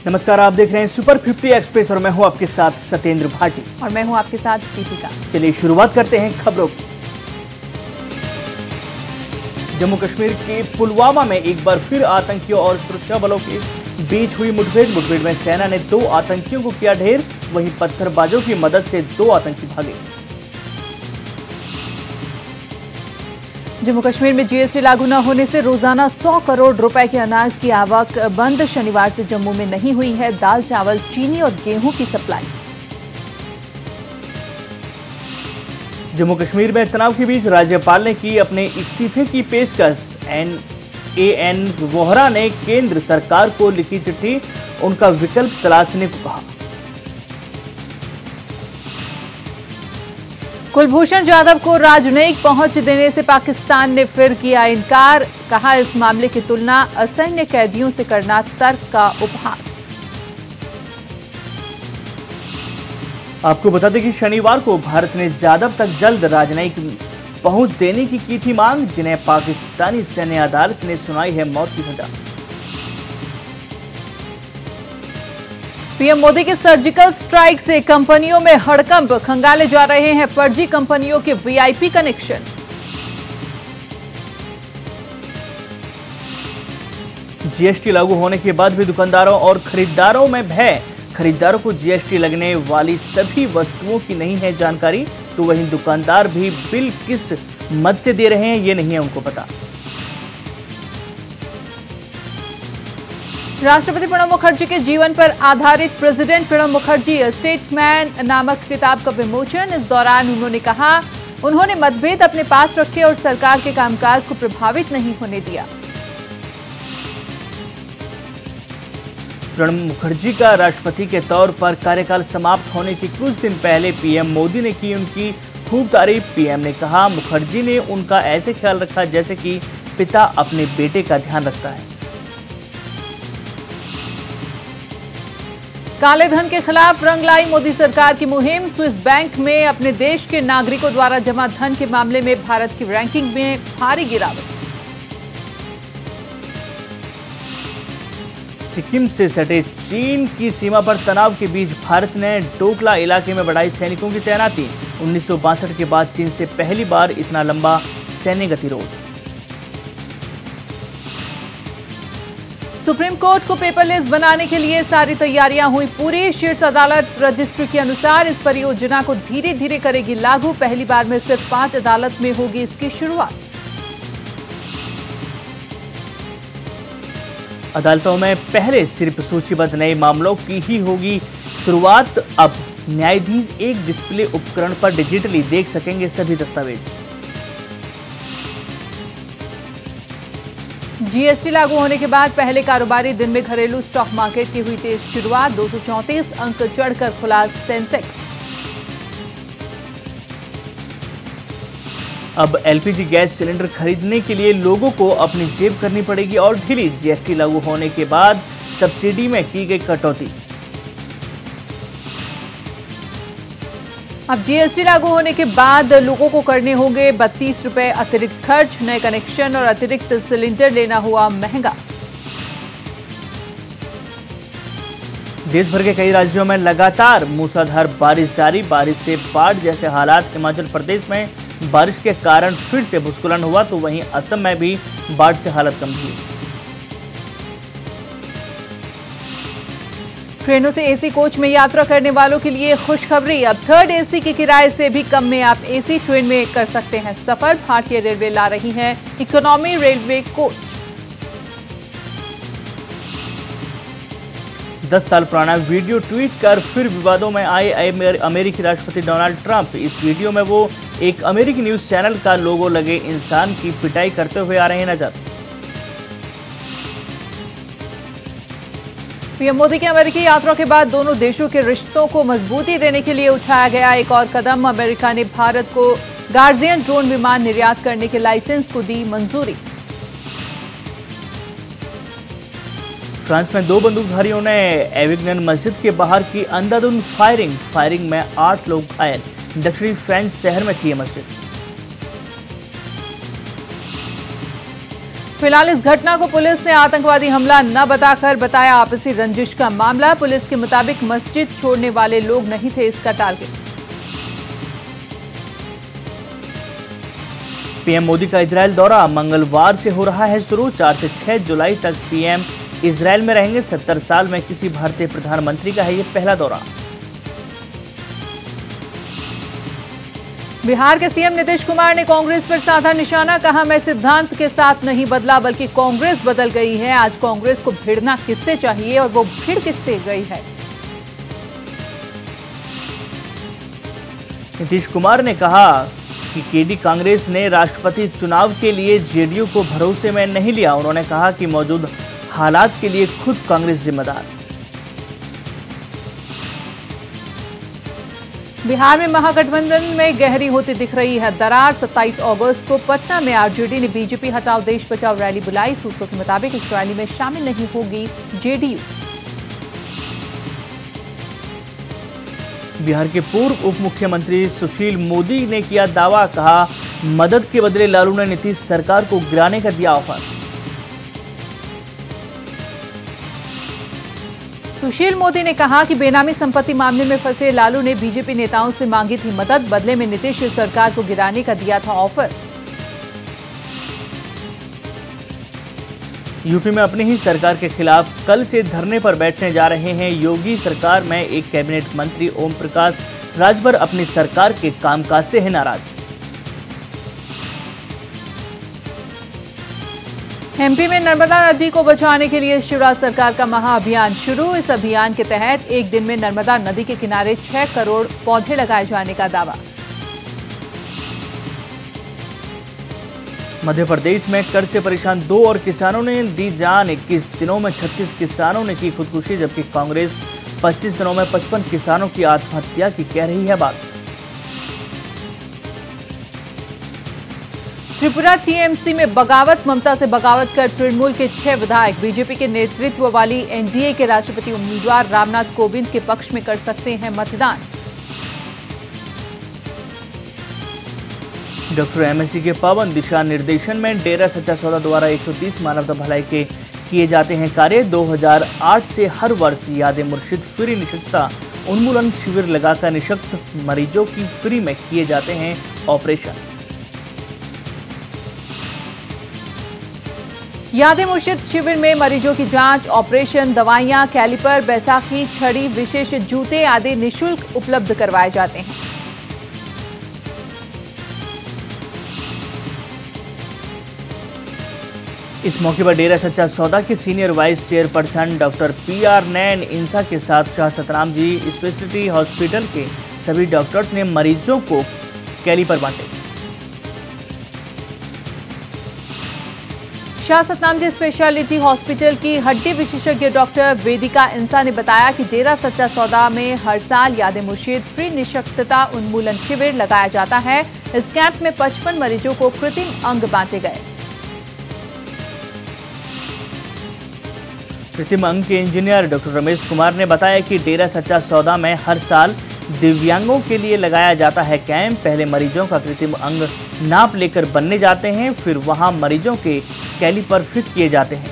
नमस्कार, आप देख रहे हैं सुपर 50 एक्सप्रेस और मैं हूं आपके साथ सत्येंद्र भाटी और मैं हूं आपके साथ दीपिका। चलिए शुरुआत करते हैं खबरों की। जम्मू कश्मीर के पुलवामा में एक बार फिर आतंकियों और सुरक्षा बलों के बीच हुई मुठभेड़ में सेना ने 2 आतंकियों को किया ढेर, वहीं पत्थरबाजों की मदद से 2 आतंकी भागे। जम्मू कश्मीर में जीएसटी लागू न होने से रोजाना 100 करोड़ रुपए के अनाज की आवक बंद। शनिवार से जम्मू में नहीं हुई है दाल, चावल, चीनी और गेहूं की सप्लाई। जम्मू कश्मीर में तनाव के बीच राज्यपाल ने की अपने इस्तीफे की पेशकश। एन वोहरा ने केंद्र सरकार को लिखी चिट्ठी, उनका विकल्प तलाशने को कहा। कुलभूषण जाधव को राजनयिक पहुंच देने से पाकिस्तान ने फिर किया इनकार। कहा, इस मामले की तुलना असैन्य कैदियों से करना तर्क का उपहास। आपको बता दें कि शनिवार को भारत ने जाधव तक जल्द राजनयिक पहुंच देने की थी मांग, जिन्हें पाकिस्तानी सैन्य अदालत ने सुनाई है मौत की सजा। पीएम मोदी के सर्जिकल स्ट्राइक से कंपनियों में हड़कंप, खंगाले जा रहे हैं फर्जी कंपनियों के वीआईपी कनेक्शन। जीएसटी लागू होने के बाद भी दुकानदारों और खरीदारों में भय। खरीदारों को जीएसटी लगने वाली सभी वस्तुओं की नहीं है जानकारी, तो वहीं दुकानदार भी बिल किस मद से दे रहे हैं ये नहीं है उनको पता। राष्ट्रपति प्रणब मुखर्जी के जीवन पर आधारित प्रेसिडेंट प्रणब मुखर्जी स्टेटमैन नामक किताब का विमोचन। इस दौरान उन्होंने कहा, उन्होंने मतभेद अपने पास रखे और सरकार के कामकाज को प्रभावित नहीं होने दिया। प्रणब मुखर्जी का राष्ट्रपति के तौर पर कार्यकाल समाप्त होने के कुछ दिन पहले पीएम मोदी ने की उनकी खूब तारीफ। पीएम ने कहा, मुखर्जी ने उनका ऐसे ख्याल रखा जैसे कि पिता अपने बेटे का ध्यान रखता है। काले धन के खिलाफ रंग लाई मोदी सरकार की मुहिम। स्विस बैंक में अपने देश के नागरिकों द्वारा जमा धन के मामले में भारत की रैंकिंग में भारी गिरावट। सिक्किम से सटे चीन की सीमा पर तनाव के बीच भारत ने डोकला इलाके में बढ़ाई सैनिकों की तैनाती। 1962 के बाद चीन से पहली बार इतना लंबा सैन्य गतिरोध। सुप्रीम कोर्ट को पेपरलेस बनाने के लिए सारी तैयारियां हुई पूरी। शीर्ष अदालत रजिस्ट्री के अनुसार इस परियोजना को धीरे धीरे करेगी लागू। पहली बार में सिर्फ 5 अदालत में होगी इसकी शुरुआत। अदालतों में पहले सिर्फ सूचीबद्ध नए मामलों की ही होगी शुरुआत। अब न्यायाधीश एक डिस्प्ले उपकरण पर डिजिटली देख सकेंगे सभी दस्तावेज। जीएसटी लागू होने के बाद पहले कारोबारी दिन में घरेलू स्टॉक मार्केट की हुई तेज शुरुआत। 234 अंक चढ़कर खुला सेंसेक्स। अब एलपीजी गैस सिलेंडर खरीदने के लिए लोगों को अपनी जेब करनी पड़ेगी और ढीली। जीएसटी लागू होने के बाद सब्सिडी में की गई कटौती। अब जीएसटी लागू होने के बाद लोगों को करने होंगे 32 रुपए अतिरिक्त खर्च। नए कनेक्शन और अतिरिक्त सिलेंडर लेना हुआ महंगा। देश भर के कई राज्यों में लगातार मूसलाधार बारिश जारी। बारिश से बाढ़ जैसे हालात। हिमाचल प्रदेश में बारिश के कारण फिर से भूस्खलन हुआ, तो वहीं असम में भी बाढ़ से हालत गंभीर। ट्रेनों से एसी कोच में यात्रा करने वालों के लिए खुशखबरी। अब 3rd एसी के किराए से भी कम में आप एसी ट्रेन में कर सकते हैं सफर। भारतीय रेलवे ला रही है इकोनॉमी रेलवे कोच। 10 साल पुराना वीडियो ट्वीट कर फिर विवादों में आए अमेरिकी राष्ट्रपति डोनाल्ड ट्रंप। इस वीडियो में वो एक अमेरिकी न्यूज चैनल का लोगो लगे इंसान की पिटाई करते हुए आ रहे हैं नजर। पीएम मोदी की अमेरिकी यात्रा के बाद दोनों देशों के रिश्तों को मजबूती देने के लिए उठाया गया एक और कदम। अमेरिका ने भारत को गार्जियन ड्रोन विमान निर्यात करने के लाइसेंस को दी मंजूरी। फ्रांस में 2 बंदूकधारियों ने एविग्नन मस्जिद के बाहर की अंधाधुंध फायरिंग में 8 लोग घायल। दक्षिणी फ्रेंच शहर में थी मस्जिद। फिलहाल इस घटना को पुलिस ने आतंकवादी हमला न बताकर बताया आपसी रंजिश का मामला। पुलिस के मुताबिक मस्जिद छोड़ने वाले लोग नहीं थे इसका टारगेट। पीएम मोदी का इजरायल दौरा मंगलवार से हो रहा है शुरू। 4 से 6 जुलाई तक पीएम इजरायल में रहेंगे। 70 साल में किसी भारतीय प्रधानमंत्री का है ये पहला दौरा। बिहार के सीएम नीतीश कुमार ने कांग्रेस पर साधा निशाना। कहा, मैं सिद्धांत के साथ नहीं बदला बल्कि कांग्रेस बदल गई है। आज कांग्रेस को भिड़ना किससे चाहिए और वो भिड़ किससे गई है। नीतीश कुमार ने कहा कि केडी कांग्रेस ने राष्ट्रपति चुनाव के लिए जेडीयू को भरोसे में नहीं लिया। उन्होंने कहा कि मौजूद हालात के लिए खुद कांग्रेस जिम्मेदार। बिहार में महागठबंधन में गहरी होती दिख रही है दरार। 27 अगस्त को पटना में आरजेडी ने बीजेपी हटाओ देश बचाओ रैली बुलाई। सूत्रों के मुताबिक इस रैली में शामिल नहीं होगी जेडीयू। बिहार के पूर्व उप मुख्यमंत्री सुशील मोदी ने किया दावा। कहा, मदद के बदले लालू ने नीतीश सरकार को गिराने का दिया ऑफर। सुशील मोदी ने कहा कि बेनामी संपत्ति मामले में फंसे लालू ने बीजेपी नेताओं से मांगी थी मदद, बदले में नीतीश सरकार को गिराने का दिया था ऑफर। यूपी में अपनी ही सरकार के खिलाफ कल से धरने पर बैठने जा रहे हैं योगी सरकार में एक कैबिनेट मंत्री ओम प्रकाश राजभर अपनी सरकार के कामकाज से है नाराज। एमपी में नर्मदा नदी को बचाने के लिए शिवराज सरकार का महाअभियान शुरू। इस अभियान के तहत एक दिन में नर्मदा नदी के किनारे 6 करोड़ पौधे लगाए जाने का दावा। मध्य प्रदेश में कर्ज से परेशान 2 और किसानों ने दी जान। 21 दिनों में 36 किसानों ने की खुदकुशी, जबकि कांग्रेस 25 दिनों में 55 किसानों की आत्महत्या की कह रही है बात। त्रिपुरा टीएमसी में बगावत। ममता से बगावत कर तृणमूल के 6 विधायक बीजेपी के नेतृत्व वाली एनडीए के राष्ट्रपति उम्मीदवार रामनाथ कोविंद के पक्ष में कर सकते हैं मतदान। डॉक्टर एमएससी के पावन दिशा निर्देशन में डेरा सच्चा सौदा द्वारा 130 मानवता भलाई के किए जाते हैं कार्य। 2008 से हर वर्ष याद मुर्शिद फ्री निशक्तता उन्मूलन शिविर लगाकर निशक्त मरीजों की फ्री में किए जाते हैं ऑपरेशन। याद मुर्शिद शिविर में मरीजों की जांच, ऑपरेशन, दवाइयां, कैलिपर, बैसाखी, छड़ी, विशेष जूते आदि निःशुल्क उपलब्ध करवाए जाते हैं। इस मौके पर डेरा सच्चा सौदा के senior vice chairperson doctor PR Nain Insan के साथ शाह सतनाम जी स्पेशलिटी हॉस्पिटल के सभी डॉक्टर्स ने मरीजों को कैलिपर बांटे। शाह सतनाम जी स्पेशलिटी हॉस्पिटल की हड्डी विशेषज्ञ डॉक्टर वेदिका इंसा ने बताया कि डेरा सच्चा सौदा में हर साल याद मुर्शिद फ्री निशक्तता उन्मूलन शिविर लगाया जाता है। इस कैंप में 55 मरीजों को कृत्रिम अंग बांटे गए। कृत्रिम अंग के इंजीनियर डॉक्टर रमेश कुमार ने बताया कि डेरा सच्चा सौदा में हर साल दिव्यांगों के लिए लगाया जाता है कैंप। पहले मरीजों का कृत्रिम अंग नाप लेकर बनने जाते हैं, फिर वहां मरीजों के कैलिपर फिट किए जाते हैं।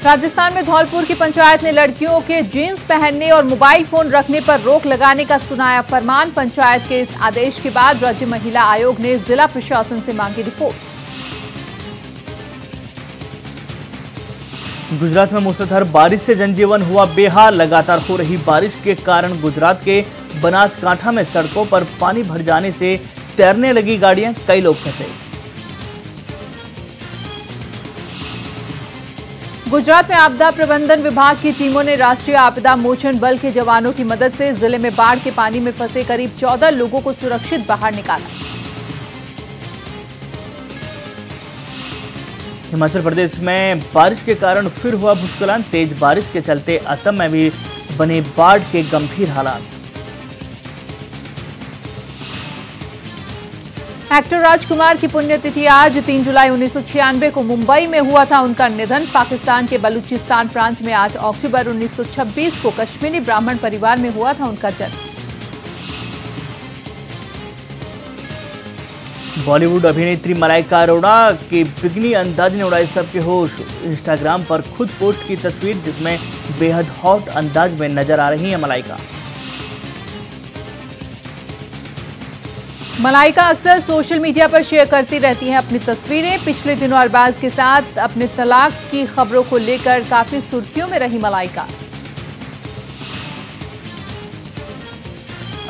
राजस्थान में धौलपुर की पंचायत ने लड़कियों के जीन्स पहनने और मोबाइल फोन रखने पर रोक लगाने का सुनाया फरमान। पंचायत के इस आदेश के बाद राज्य महिला आयोग ने जिला प्रशासन से मांगी रिपोर्ट। गुजरात में मूसलाधार बारिश से जनजीवन हुआ बेहाल। लगातार हो रही बारिश के कारण गुजरात के बनासकांठा में सड़कों पर पानी भर जाने से तैरने लगी गाड़ियां, कई लोग फंसे। गुजरात में आपदा प्रबंधन विभाग की टीमों ने राष्ट्रीय आपदा मोचन बल के जवानों की मदद से जिले में बाढ़ के पानी में फंसे करीब 14 लोगों को सुरक्षित बाहर निकाला। हिमाचल प्रदेश में बारिश के कारण फिर हुआ भूस्खलन। तेज बारिश के चलते असम में भी बने बाढ़ के गंभीर हालात। एक्टर राजकुमार की पुण्यतिथि आज 3 जुलाई 1996 को मुंबई में हुआ था उनका निधन। पाकिस्तान के बलूचिस्तान प्रांत में 8 अक्टूबर 1926 को कश्मीरी ब्राह्मण परिवार में हुआ था उनका जन्म। बॉलीवुड अभिनेत्री मलाइका अरोड़ा के बिगनी अंदाज ने उड़ाए सबके होश। इंस्टाग्राम पर खुद पोस्ट की तस्वीर जिसमें बेहद हॉट अंदाज में नजर आ रही है मलाइका। मलाइका अक्सर सोशल मीडिया पर शेयर करती रहती हैं अपनी तस्वीरें। पिछले दिनों अरबाज के साथ अपने तलाक की खबरों को लेकर काफी सुर्खियों में रही मलाइका।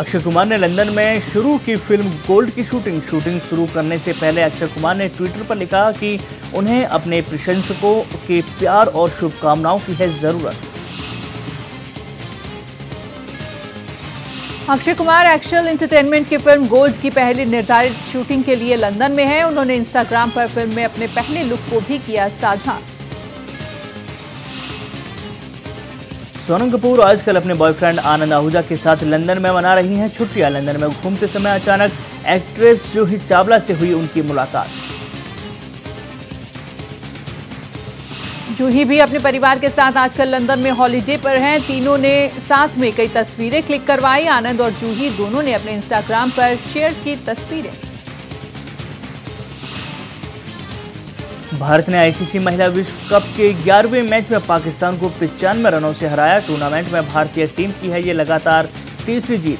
अक्षय कुमार ने लंदन में शुरू की फिल्म गोल्ड की शूटिंग शुरू करने से पहले अक्षय कुमार ने ट्विटर पर लिखा कि उन्हें अपने प्रशंसकों के प्यार और शुभकामनाओं की है जरूरत। अक्षय कुमार एक्शन एंटरटेनमेंट की फिल्म गोल्ड की पहली निर्धारित शूटिंग के लिए लंदन में हैं। उन्होंने इंस्टाग्राम पर फिल्म में अपने पहले लुक को भी किया साझा। सोनम कपूर आजकल अपने बॉयफ्रेंड आनंद आहूजा के साथ लंदन में मना रही हैं छुट्टियां। लंदन में घूमते समय अचानक एक्ट्रेस जूही चावला से हुई उनकी मुलाकात। जूही भी अपने परिवार के साथ आजकल लंदन में हॉलीडे पर हैं। तीनों ने साथ में कई तस्वीरें क्लिक करवाई। आनंद और जूही दोनों ने अपने इंस्टाग्राम पर शेयर की तस्वीरें। भारत ने आईसीसी महिला विश्व कप के 11वें मैच में पाकिस्तान को 95 रनों से हराया। टूर्नामेंट में भारतीय टीम की है ये लगातार तीसरी जीत।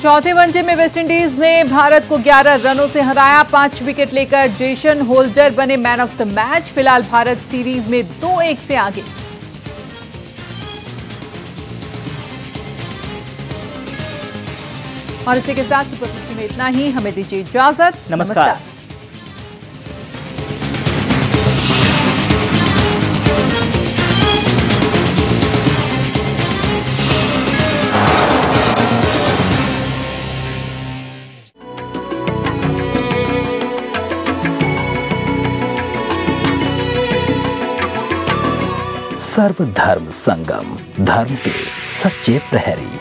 चौथे वनडे में वेस्टइंडीज ने भारत को 11 रनों से हराया। 5 विकेट लेकर जेसन होल्डर बने मैन ऑफ द मैच। फिलहाल भारत सीरीज में 2-1 से आगे। और इसी के साथ सुपर में इतना ही। हमें दीजिए इजाजत। नमस्कार। सर्वधर्म संगम, धर्म के सच्चे प्रहरी।